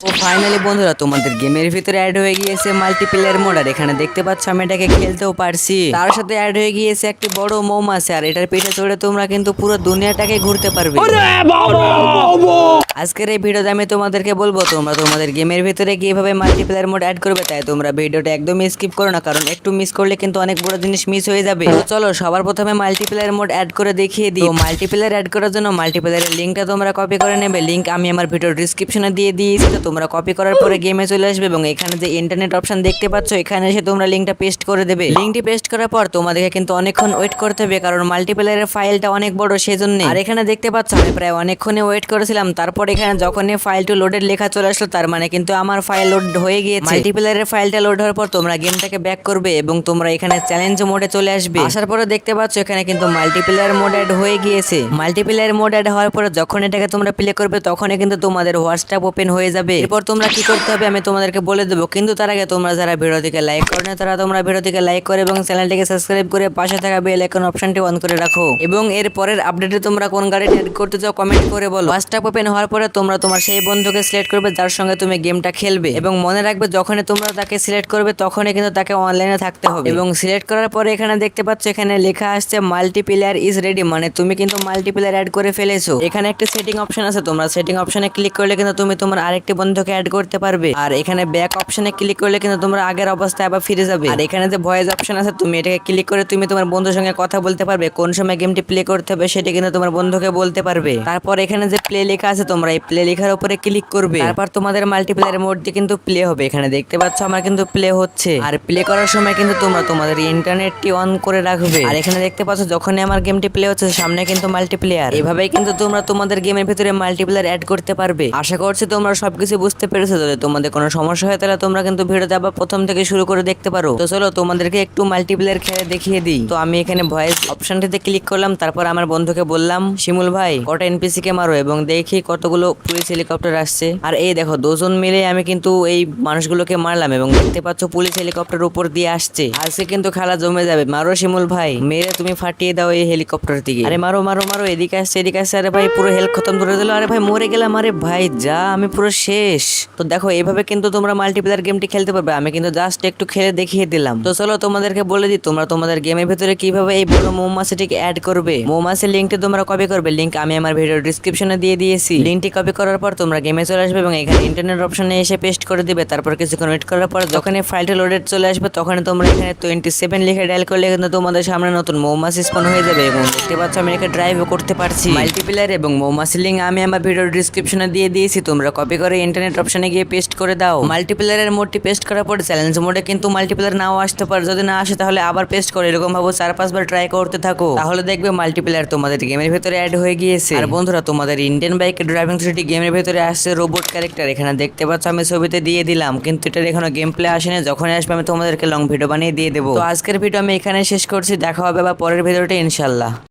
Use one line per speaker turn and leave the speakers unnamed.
ও finally বন্ধুরা তোমাদের গেমের ভিতরে অ্যাড হয়ে গিয়েছে মাল্টিপ্লেয়ার মোড। আর এখানে দেখতে পাচ্ছ আমি এটাকে খেলতেও পারছি। তার সাথে অ্যাড হয়ে গিয়েছে একটি বড় মৌমাছি। আর এটার পিঠে চড়ে তোমরা কিন্তু পুরো দুনিয়াটাকে ঘুরতে পারবে। আজকের এই ভিডিওতে আমি তোমাদেরকে বলবো তোমরা তোমাদের গেমের ভিতরে কিভাবে মাল্টিপ্লেয়ার মোড অ্যাড করবে। তাই তোমরা ভিডিওটা একদমই স্কিপ করো না, কারণ একটু মিস করলে কিন্তু অনেক বড় জিনিস মিস হয়ে যাবে। তো চলো সবার প্রথমে মাল্টিপ্লেয়ার মোড অ্যাড করে দেখিয়ে দিই। তো মাল্টিপ্লেয়ার অ্যাড করার জন্য মাল্টিপ্লেয়ারের লিঙ্কটা তোমরা কপি করে নেবে। লিঙ্ক আমি আমার ভিডিও ডেসক্রিপশনে দিয়ে দিয়েছি। তো তোমরা কপি করার পরে গেমে চলে আসবে এবং এখানে যে ইন্টারনেট অপশন দেখতে পাচ্ছ এখানে এসে তোমরা লিঙ্কটা পেস্ট করে দেবে। লিঙ্কটি পেস্ট করার পর তোমাদেরকে কিন্তু অনেকক্ষণ ওয়েট করতে হবে, কারণ মাল্টিপ্লেয়ারের ফাইলটা অনেক বড় সেজন্য। আর এখানে দেখতে পাচ্ছ আমি প্রায় অনেকক্ষণে ওয়েট করেছিলাম। তারপর এখানে যখনই ফাইল টু লোডেড লেখা চলে আসলো তার মানে কিন্তু আমার ফাইল লোড হয়ে গিয়েছে। মাল্টিপ্লেয়ারের ফাইলটা লোড হওয়ার পর তোমরা গেমটাকে ব্যাক করবে এবং তোমরা এখানে চ্যালেঞ্জ মোডে চলে আসবে। আসার পরে দেখতে পাচ্ছ এখানে কিন্তু মাল্টিপ্লেয়ার মোড অ্যাড হয়ে গিয়েছে। মাল্টিপ্লেয়ার মোড অ্যাড হওয়ার পরে যখন এটাকে তোমরা প্লে করবে তখনই কিন্তু তোমাদের হোয়াটসঅ্যাপ ওপেন হয়ে যাবে। এরপর তোমরা কি করতে হবে আমি তোমাদেরকে বলে দেবো, কিন্তু তার আগে তোমরা যারা ভিডিওটিকে লাইক করো না তারা তোমরা ভিডিওটিকে লাইক করে এবং চ্যানেলটিকে সাবস্ক্রাইব করে পাশে থাকা বেল আইকন অপশনটি অন করে রাখো। এবং এর পরের আপডেটে তোমরা কোন গাড়িটি অ্যাড করতে চাও কমেন্ট করে বলো। হোয়াটসঅ্যাপ ওপেন হওয়ার পরে তোমরা তোমার সেই বন্ধুকে সিলেক্ট করবে যার সঙ্গে তুমি গেমটা খেলবে, এবং মনে রাখবে যখনই তোমরা তাকে সিলেক্ট করবে তখনই কিন্তু তাকে অনলাইনে থাকতে হবে। এবং সিলেক্ট করার পরে এখানে দেখতে পাচ্ছ এখানে লেখা আসছে মাল্টিপ্লেয়ার ইজ রেডি, মানে তুমি কিন্তু মাল্টিপ্লেয়ার অ্যাড করে ফেলেছো। এখানে একটা সেটিং অপশন আছে, তোমরা সেটিং অপশনে ক্লিক করলে কিন্তু তুমি তোমার আরেকটি বন্ধুকে অ্যাড করতে পারবে। আর এখানে ব্যাক অপশনে ক্লিক করলে কিন্তু তোমরা আগের অবস্থায় আবার ফিরে যাবে। আর এখানে যে ভয়েস অপশন আছে তুমি এটাকে ক্লিক করে তুমি তোমার বন্ধুর সঙ্গে কথা বলতে পারবে, কোন সময় গেমটি প্লে করতে হবে সেটা কিন্তু তোমার বন্ধুকে বলতে পারবে। তারপর এখানে যে প্লে লেখা আছে তোমরা এই প্লে লেখার উপরে ক্লিক করবে। তারপর তোমাদের মাল্টিপ্লেয়ার মোড দিয়ে কিন্তু প্লে হবে। এখানে দেখতে পাচ্ছ আমার কিন্তু প্লে হচ্ছে। আর প্লে করার সময় কিন্তু তোমরা তোমাদের ইন্টারনেটটি অন করে রাখবে। আর এখানে দেখতে পাচ্ছ যখনই আমার গেমটি প্লে হচ্ছে সামনে কিন্তু মাল্টিপ্লেয়ার। এভাবেই কিন্তু তোমরা তোমাদের গেমের ভিতরে মাল্টিপ্লেয়ার অ্যাড করতে পারবে। আশা করছি তোমরা সবকিছু বুঝতে পেরেছো। যদি তোমাদের কোনো সমস্যা হয় তাহলে তোমরা কিন্তু ভিডিওতে আবার প্রথম থেকে শুরু করে দেখতে পারো। তো চলো তোমাদেরকে একটু মাল্টিপ্লেয়ার খেলে দেখিয়ে দিই। তো আমি এখানে ভয়েস অপশনটিতে ক্লিক করলাম। তারপর আমার বন্ধুকে বললাম শিমুল ভাই কটা এনপিসি কে মারো এবং দেখি কতগুলো পুলিশ হেলিকপ্টার আসছে। আর এই দেখো দুজন মিলে আমি কিন্তু এই মানুষগুলোকে মারলাম এবং দেখতে পাচ্ছ পুলিশ হেলিকপ্টার উপর দিয়ে আসছে। আজকে কিন্তু খেলা জমে যাবে। মারো শিমুল ভাই, মেরে তুমি ফাটিয়ে দাও এই হেলিকপ্টার থেকে। আরে মারো মারো মারো, এদিকে আসছে এদিকে আসছে। আরে ভাই পুরো হেলথ খতম করে দিল। আরে ভাই মরে গেলাম। আরে ভাই যা আমি পুরো শেষ। তো দেখো এইভাবে কিন্তু তোমরা মাল্টিপ্লেয়ার গেমটি খেলতে পারবে। আমি কিন্তু জাস্ট একটু খেলে দেখিয়ে দিলাম। তো চলো তোমাদেরকে বলে দিই তোমরা তোমাদের গেমের ভিতরে কিভাবে এই বড় মৌমাছিটিকে অ্যাড করবে। মৌমাছির লিঙ্কটি তোমরা কপি করবে। লিঙ্ক আমি আমার ভিডিও ডেসক্রিপশনে দিয়ে দিয়েছি। লিঙ্কটি কপি করার পর তোমরা গেমে চলে আসবে এবং এখানে ইন্টারনেট অপশনে এসে পেস্ট করে দিবে। তারপর কিছুক্ষণ ওয়েট করার পর যখনই ফাইলটা লোডেড চলে আসবে তখনই তোমরা এখানে 27 লিখে ডায়াল করলে কিন্তু তোমাদের সামনে নতুন মৌমাছি স্পন হয়ে যাবে। এবং দেখতে পাচ্ছ আমি এখানে ড্রাইভও করতে পারছি। মাল্টিপ্লেয়ার এবং মৌমাছির লিঙ্ক আমি আমার ভিডিও ডেসক্রিপশনে দিয়ে দিয়েছি। তোমরা কপি করে ইন্টারনেট অপশনে গিয়ে পেস্ট করে দাও। মাল্টিপ্লেয়ারের মোডটি পেস্ট করার পর চ্যালেঞ্জ মোডে কিন্তু মাল্টিপ্লেয়ার নাও আসতে পারে। যদি না আসে তাহলে আবার পেস্ট করে এরকম ভাবে 4-5 বার ট্রাই করতে থাকো, তাহলে দেখবে মাল্টিপ্লেয়ার তোমাদের গেমের ভিতরে অ্যাড হয়ে গিয়েছে। আর বন্ধুরা তোমাদের ইন্ডিয়ান বাইকের ড্রাইভিং থ্রিটি গেমের ভিতরে আসছে রোবট ক্যারেক্টার। এখানে দেখতে পাচ্ছ আমি ছবিতে দিয়ে দিলাম, কিন্তু এটার এখনো গেম প্লে আসেনি। যখন আসবে আমি তোমাদেরকে লং ভিডিও বানিয়ে দিয়ে দেবো। তো আজকের ভিডিও আমি এখানে শেষ করছি। দেখা হবে আবার পরের ভিডিওতে ইনশাল্লাহ।